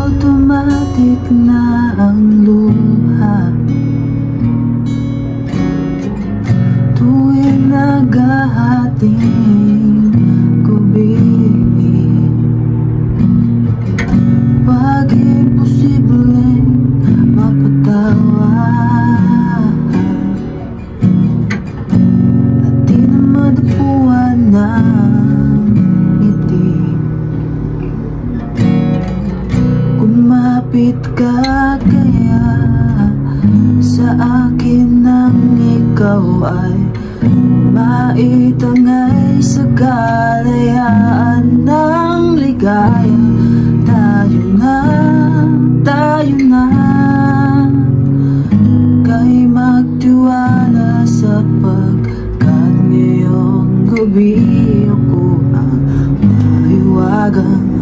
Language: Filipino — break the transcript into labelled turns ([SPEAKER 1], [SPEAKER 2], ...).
[SPEAKER 1] automatic na ang luha tuwing naghahating gabi. Pag imposibleng mapatawa at di na madapuan ng ngiti, kumapit ka kaya sa akin nang ikaw ay maitangay sa kalayaan ng ligaya. Tayo na kay magtiwala sapagkat ngayong gabi ako ang mahiwagang